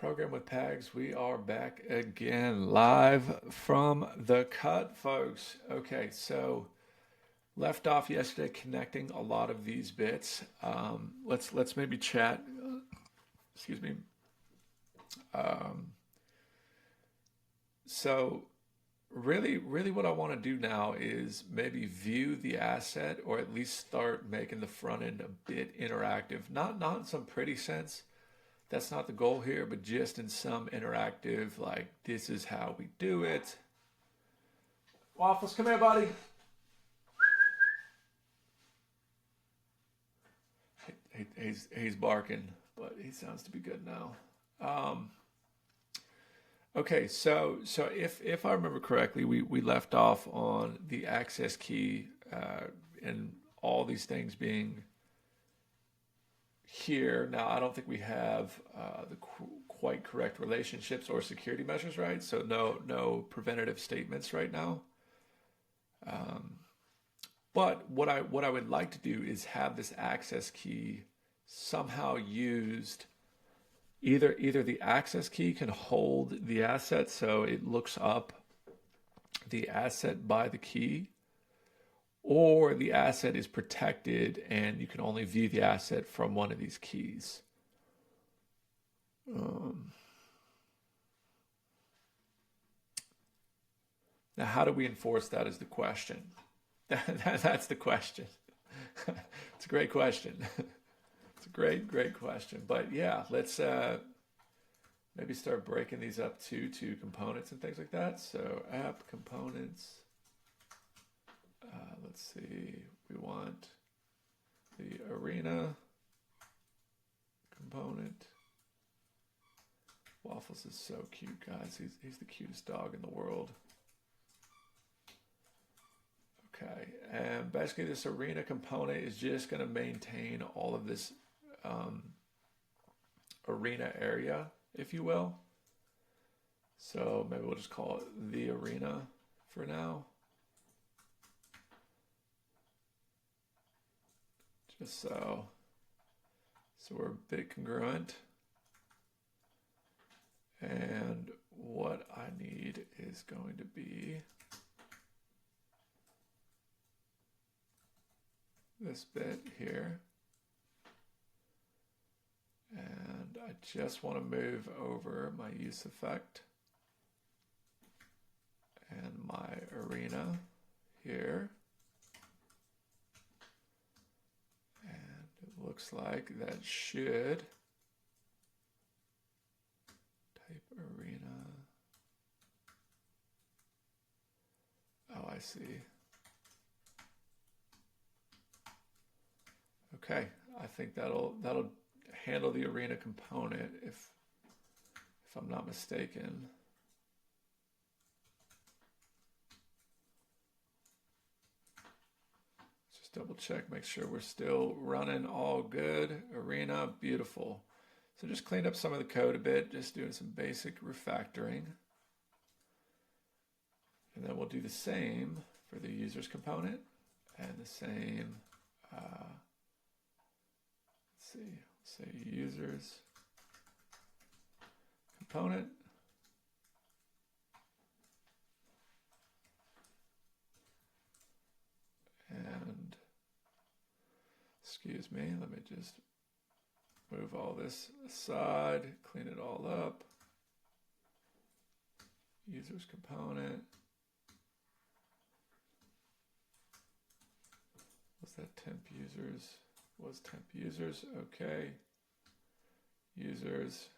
Program with Tags. We are back again, live from the cut, folks. Okay, so left off yesterday connecting a lot of these bits. Let's maybe chat. Excuse me. Um, so really what I want to do now is maybe view the asset, or at least start making the front end a bit interactive. Not in some pretty sense. That's not the goal here, but just in some interactive, like, this is how we do it. Waffles, come here, buddy. He's barking, but he sounds to be good now. Okay, so if I remember correctly, we left off on the access key and all these things being here. Now, I don't think we have the quite correct relationships or security measures, right? So no preventative statements right now. But what I would like to do is have this access key somehow used. Either the access key can hold the asset, so it looks up the asset by the key, or the asset is protected and you can only view the asset from one of these keys. Now, how do we enforce that is the question. That's the question. It's a great question. It's a great question. But yeah, let's maybe start breaking these up to components and things like that. So app components. Let's see. We want the arena component. Waffles is so cute, guys. He's the cutest dog in the world. Okay, and basically this arena component is just going to maintain all of this arena area, if you will. So maybe we'll just call it the arena for now. Just so we're a bit congruent. And what I need is going to be this bit here. And I just want to move over my use effect and my arena here. And it looks like that should type arena. Oh, I see. Okay, I think that'll handle the arena component if I'm not mistaken. Just double check, make sure we're still running all good. Arena, beautiful. So just cleaned up some of the code a bit, just doing some basic refactoring. And then we'll do the same for the users component and the same, let's see, say users component. And excuse me, let me just move all this aside, clean it all up. Users component. Was that temp users? Was temp users, okay. Users.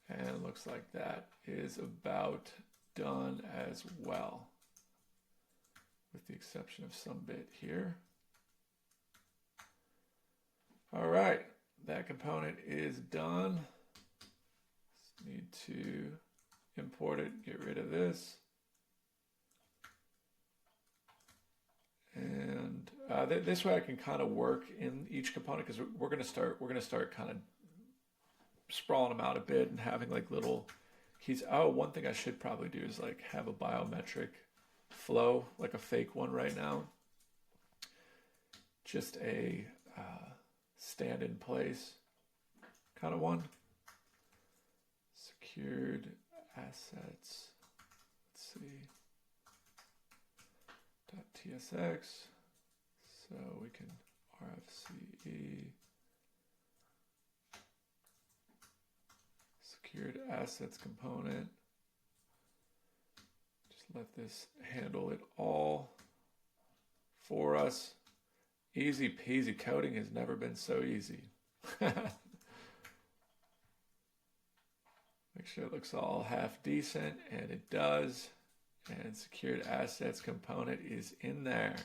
And looks like that is about done as well, with the exception of some bit here. All right, that component is done. Just need to import it, get rid of this. And this way I can kind of work in each component, because we're going to start kind of sprawling them out a bit and having like little keys. Oh, one thing I should probably do is like have a biometric flow, like a fake one right now. Just a stand in place kind of one. Secured assets. Let's see. .tsx. So we can RFCE. Secured assets component. Just let this handle it all for us. Easy peasy. Coding has never been so easy. Make sure it looks all half decent, and it does. And secured assets component is in there.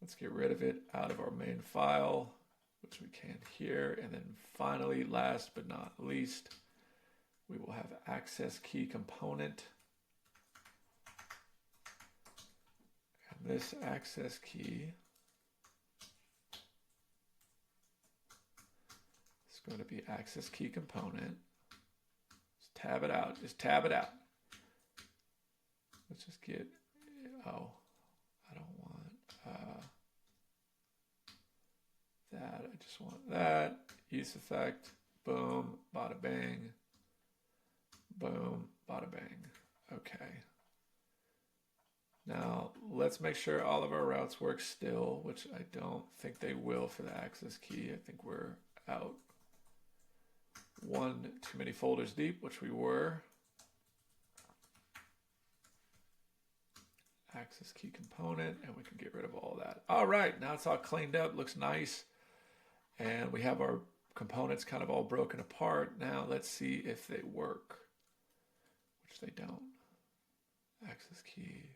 Let's get rid of it out of our main file, which we can here. And then finally, last but not least, we will have access key component. And this access key is going to be access key component. Just tab it out. Just tab it out. Let's just get, oh, I don't want that. I just want that. Use effect. Boom. Bada bang. Boom. Bada bang. Okay. Now, let's make sure all of our routes work still, which I don't think they will for the access key. I think we're out one too many folders deep, which we were. Access key component, and we can get rid of all that. All right, now it's all cleaned up, looks nice. And we have our components kind of all broken apart. Now let's see if they work, which they don't. Access key.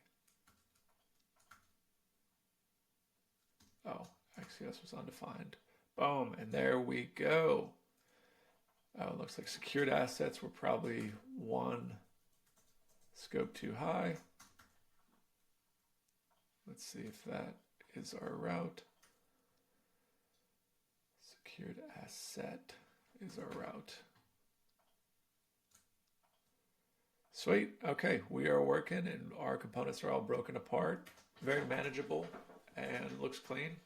Oh, XCS was undefined. Boom, and there we go. Oh, it looks like secured assets were probably one scope too high. Let's see if that is our route. Secured asset is our route. Sweet. Okay, we are working and our components are all broken apart. Very manageable and looks clean.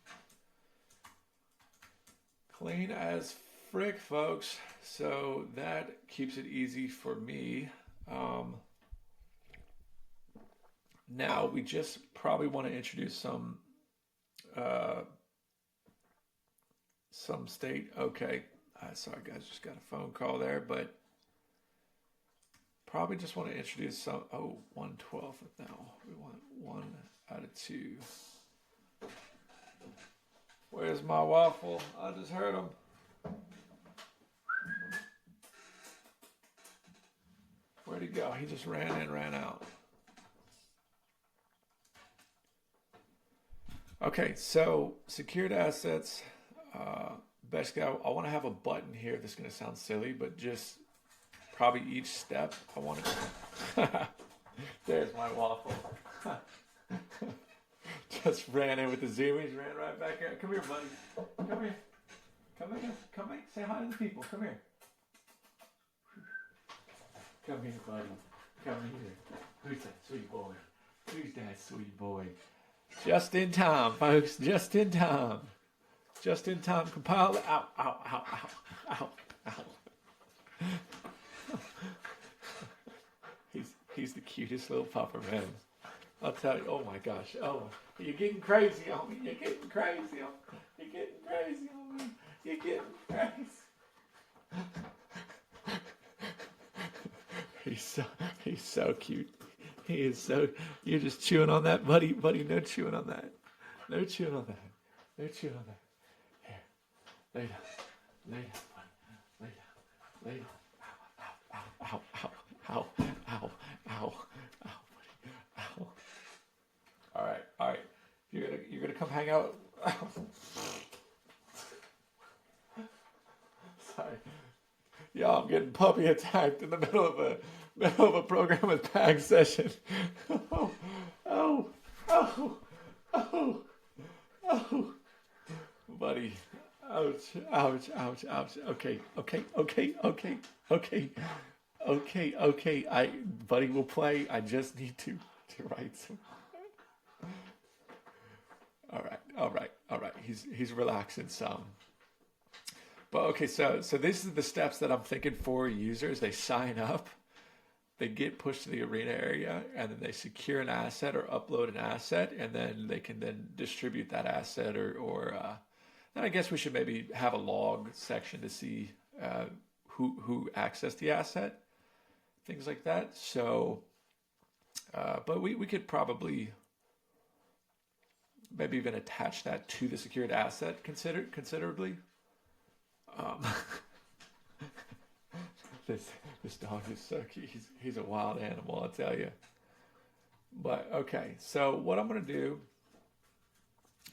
Clean as frick, folks. So that keeps it easy for me. Now we just probably want to introduce some state. Okay, sorry guys, just got a phone call there, but probably just want to introduce some. Oh, 112 now. We want 1 out of 2. Where's my waffle? I just heard him. Where'd he go? He just ran in, ran out. Okay, so secured assets. Basically, I want to have a button here. This is going to sound silly, but just probably each step I want to. There's my waffle. Just ran in with the zoomies, ran right back here. Come here, buddy. Come here. Come here. Come here. Say hi to the people. Come here. Come here, buddy. Come here. Who's that sweet boy? Who's that sweet boy? Just in time, folks. Just in time. Just in time. Compile. Ow, ow, ow, ow, ow, ow. He's the cutest little pupper, man. I'll tell you. Oh my gosh. Oh, you're getting crazy on me. You're getting crazy on me. You're getting crazy on me. You're getting crazy. He's so cute. He is so. You're just chewing on that, buddy. Buddy, no chewing on that. No chewing on that. No chewing on that. Here, lay down. Lay down, buddy. Lay down. Lay down. Ow, ow, ow, ow, ow, ow, ow, buddy. Ow. All right, all right. You're gonna come hang out. Sorry, y'all. I'm getting puppy attacked in the middle of a program with PAG session. Oh, oh, oh, oh, oh, buddy. Ouch, ouch, ouch, ouch. Okay, okay, okay, okay, okay, okay, okay. Buddy will play. I just need to write some. All right, all right, all right. He's relaxing some. But okay, so these are the steps that I'm thinking for users. They sign up, they get pushed to the arena area, and then they secure an asset or upload an asset, and then they can then distribute that asset or then I guess we should maybe have a log section to see who accessed the asset, things like that. So, but we could probably maybe even attach that to the secured asset considerably. Um, this dog is so cute. He's a wild animal, I'll tell you. But okay, so what I'm gonna do,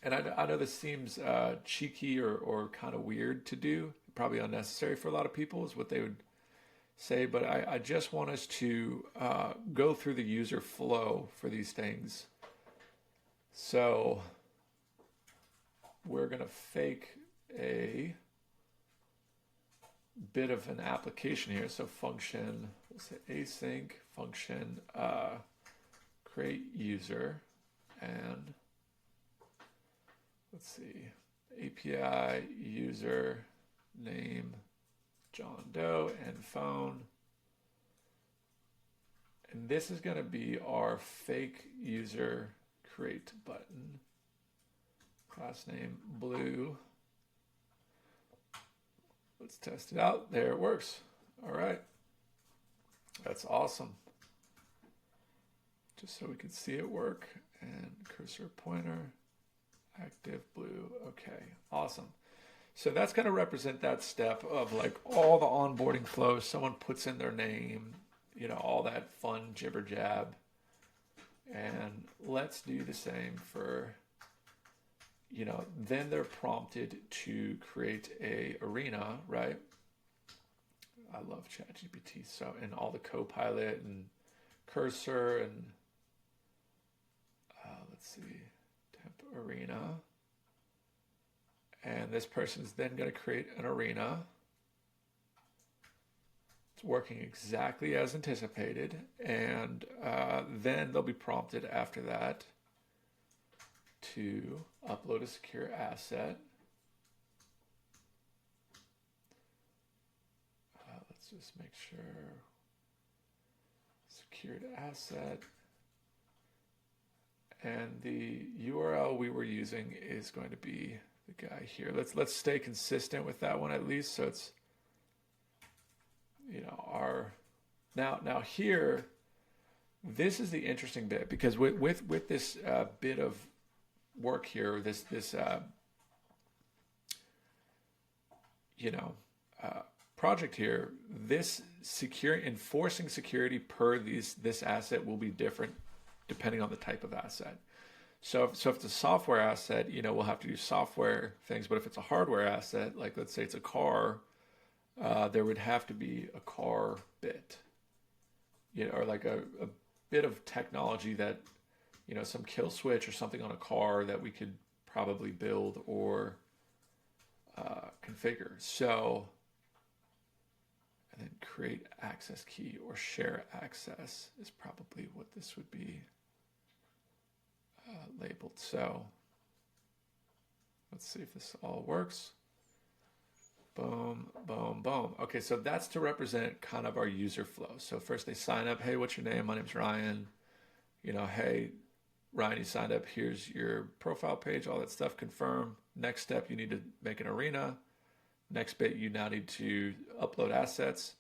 and I know this seems cheeky or kind of weird to do, probably unnecessary for a lot of people, is what they would say. But I just want us to go through the user flow for these things. So we're gonna fake a bit of an application here. So function, let's say async function create user, and let's see, API user name John Doe and phone. And this is going to be our fake user create button. Class name blue. Let's test it out. There it works. All right. That's awesome. Just so we can see it work. And cursor pointer, active blue. Okay, awesome. So that's going to represent that step of like all the onboarding flow. Someone puts in their name, you know, all that fun jibber jab. And let's do the same for, you know, then they're prompted to create a arena, right? I love ChatGPT. So, and all the Copilot and cursor and let's see, temp arena. And this person is then going to create an arena. It's working exactly as anticipated. And then they'll be prompted after that to upload a secure asset. Let's just make sure. Secured asset. And the URL we were using is going to be the guy here. Let's stay consistent with that one at least. So it's, you know, our now here. This is the interesting bit, because with this bit of work here, this you know, project here, this enforcing security per this asset will be different depending on the type of asset. So if it's a software asset, you know, we'll have to do software things. But if it's a hardware asset, like let's say it's a car, there would have to be a car bit, you know, or like a bit of technology that, you know, some kill switch or something on a car that we could probably build or configure. So, and then create access key or share access is probably what this would be labeled. So let's see if this all works. Boom, boom, boom. Okay, so that's to represent kind of our user flow. So first they sign up. Hey, what's your name? My name's Ryan. You know, hey, Ryan, you signed up. Here's your profile page, all that stuff. Confirm. Next step, you need to make an arena. Next bit, you now need to upload assets.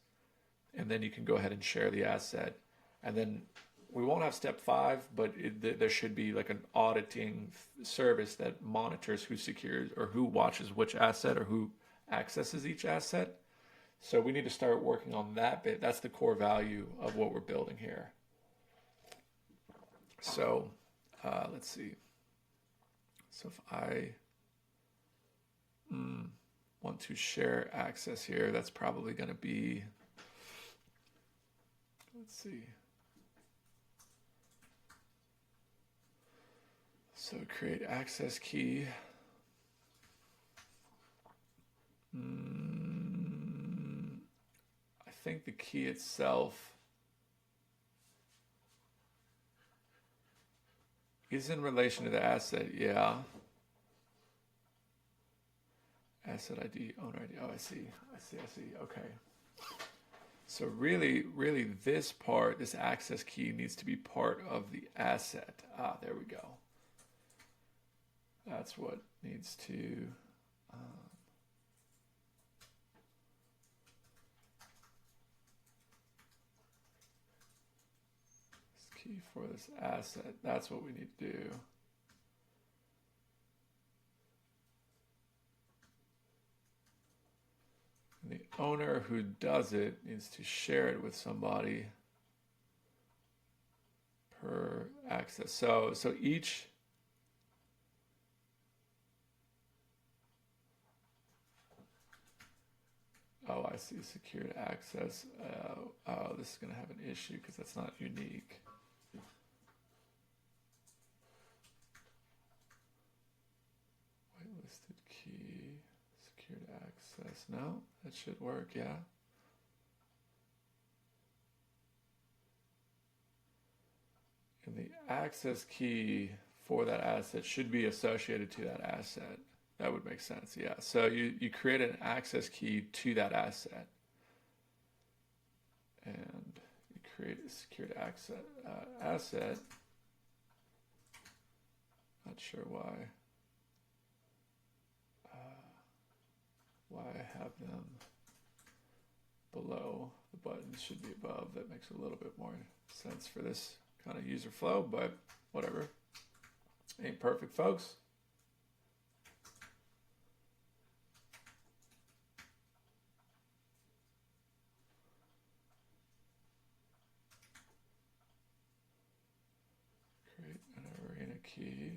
And then you can go ahead and share the asset. And then we won't have step 5, but there should be like an auditing service that monitors who secures or who watches which asset or who accesses each asset. So we need to start working on that bit. That's the core value of what we're building here. So let's see. So if I want to share access here, that's probably going to be, let's see. So create access key. I think the key itself is in relation to the asset, yeah. Asset ID, owner ID. Oh, I see. Okay. So really, this part, this access key needs to be part of the asset. Ah, there we go. That's what needs to. This key for this asset. That's what we need to do. And the owner who does it needs to share it with somebody per access. So each. Oh, I see. Secured access. Oh, this is going to have an issue because that's not unique. Whitelisted key. Secured access. No, that should work. Yeah. And the access key for that asset should be associated to that asset. That would make sense, yeah. So you create an access key to that asset. And you create a secured asset. Not sure why. Why I have them below. The buttons should be above. That makes a little bit more sense for this kind of user flow, but whatever. Ain't perfect, folks. Create an arena key.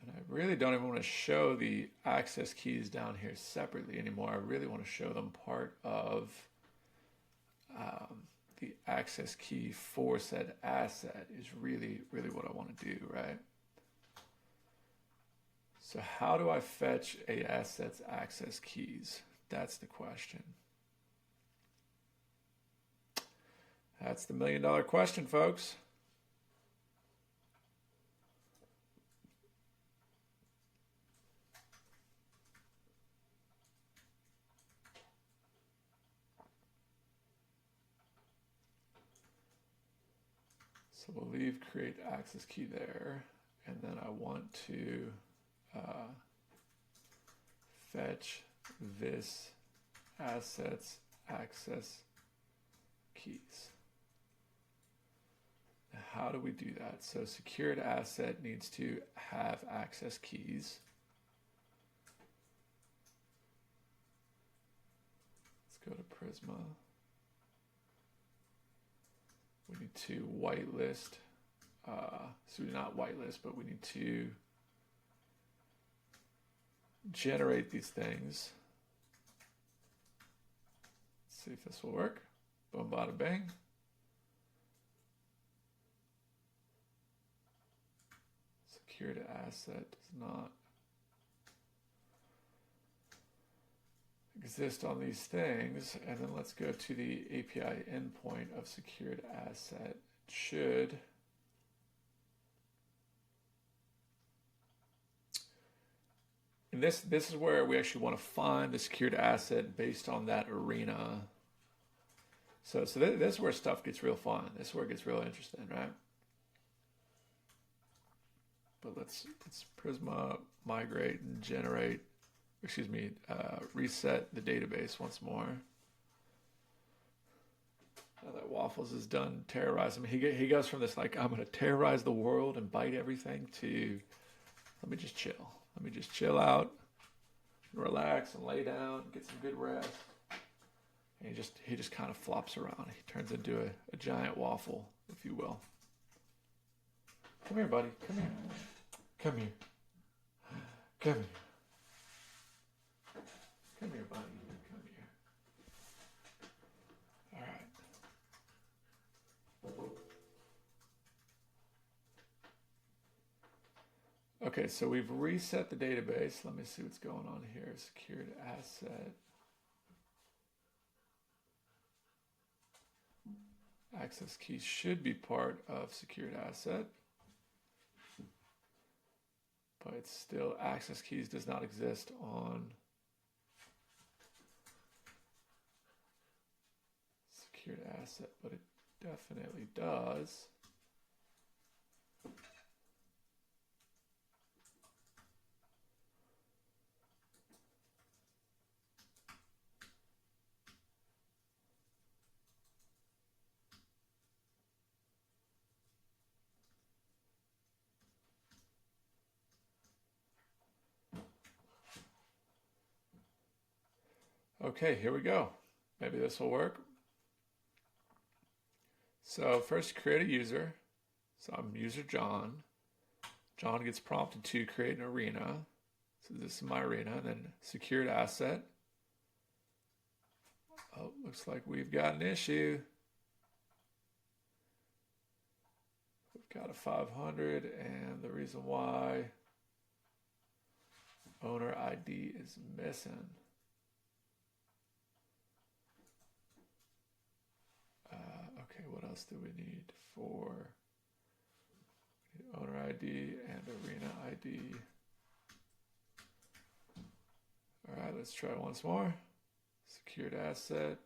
And I really don't even want to show the access keys down here separately anymore. I really want to show them part of the access key for said asset is really what I want to do, right? So how do I fetch a asset's access keys? That's the question. That's the $1 million question, folks. So we'll leave create access key there, and then I want to fetch this asset's access keys. Now, how do we do that? So secured asset needs to have access keys. Let's go to Prisma. We need to whitelist, so not whitelist, but we need to generate these things. Let's see if this will work. Boom, bada, bang. Secured asset does not exist on these things, and then let's go to the API endpoint of secured asset. It should and this is where we actually want to find the secured asset based on that arena. So this is where stuff gets real fun. This is where it gets real interesting, right? But let's Prisma migrate and generate. Reset the database once more. Now that Waffles is done terrorizing me, he goes from this like, I'm going to terrorize the world and bite everything to, let me just chill. Let me just chill out, relax and lay down, get some good rest. And he just kind of flops around. He turns into a giant waffle, if you will. Come here, buddy. Come here. Come here. Come here. Come here, buddy. Come here. All right. Okay, so we've reset the database. Let me see what's going on here. Secured asset. Access keys should be part of secured asset, but it's still, access keys does not exist on secured asset, but it definitely does. Okay, here we go. Maybe this will work. So first create a user. So I'm user John. John gets prompted to create an arena. So this is my arena, and then secured asset. Oh, looks like we've got an issue. We've got a 500, and the reason why, owner ID is missing. Okay, what else do we need for owner ID and arena ID? All right, let's try once more. Secured asset.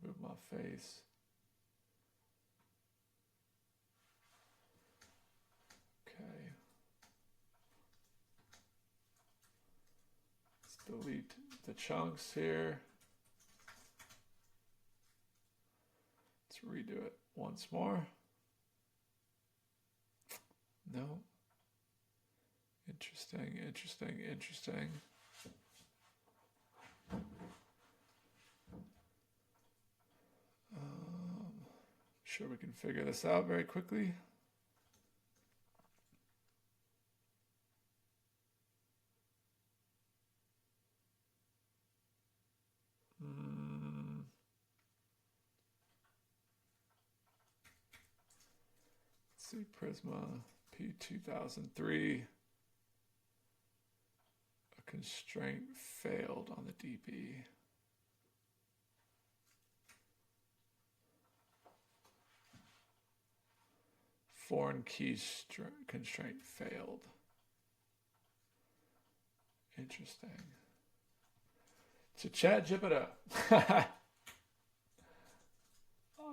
Remove my face. Okay. Let's delete the chunks here. Let's redo it once more. No. Interesting, interesting, interesting. Sure we can figure this out very quickly. Let's see, Prisma P2003. A constraint failed on the DB. Foreign key constraint failed. Interesting. So ChatGPT.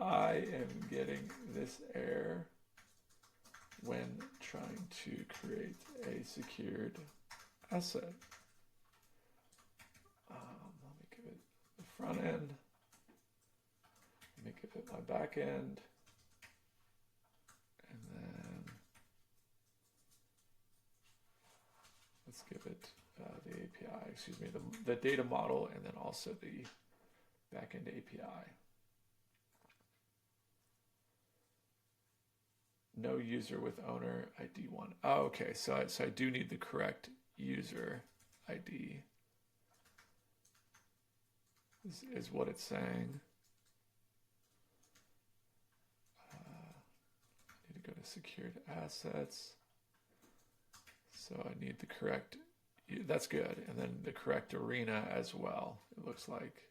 I am getting this error when trying to create a secured asset. Let me give it the front end. Let me give it my back end. And then let's give it the API, excuse me, the data model, and then also the backend API. No user with owner ID 1. Oh, okay, so I do need the correct user ID, is what it's saying. I need to go to secured assets. So I need the correct, that's good. And then the correct arena as well, it looks like.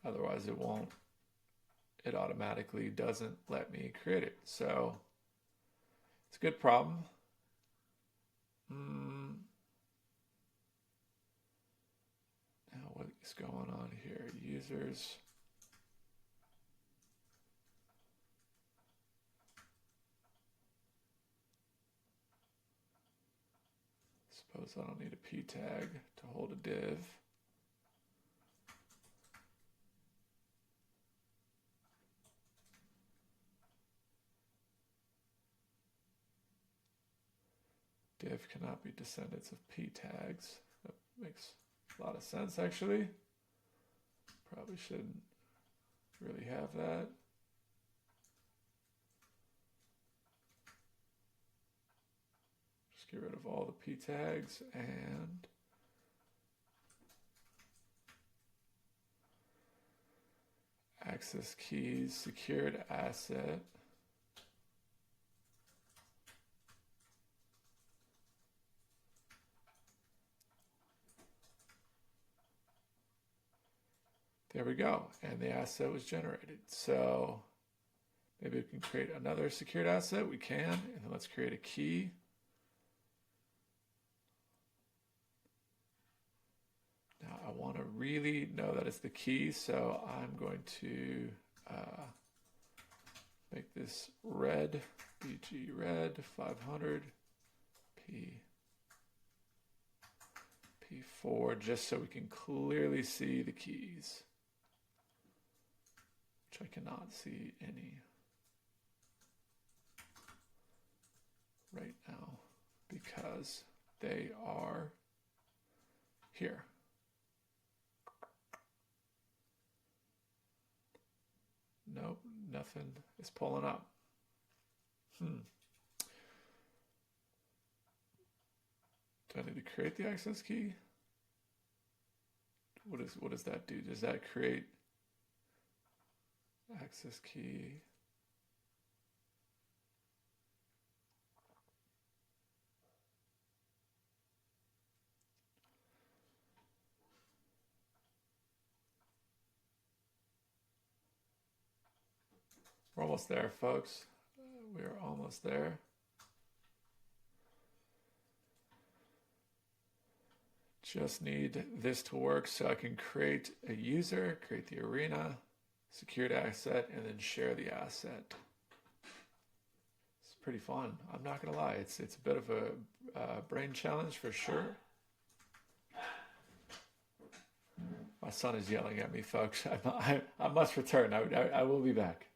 Otherwise it won't, it automatically doesn't let me create it. So it's a good problem. Now what is going on here? Users. Suppose I don't need a p tag to hold a div. Div cannot be descendants of p tags. That makes a lot of sense, actually. Probably shouldn't really have that. Just get rid of all the p tags and access keys, secured asset. There we go. And the asset was generated. So maybe we can create another secured asset. We can. And then let's create a key. Now I want to really know that it's the key. So I'm going to make this red, BG red 500 P4, just so we can clearly see the keys, which I cannot see any right now because they are here. Nope, nothing is pulling up. Do I need to create the access key? What does that do? Does that create access key? We're almost there, folks. We are almost there. Just need this to work so I can create a user, create the arena, secured asset, and then share the asset. It's pretty fun. I'm not gonna lie. It's a bit of a brain challenge for sure. My son is yelling at me, folks. I must return. I will be back.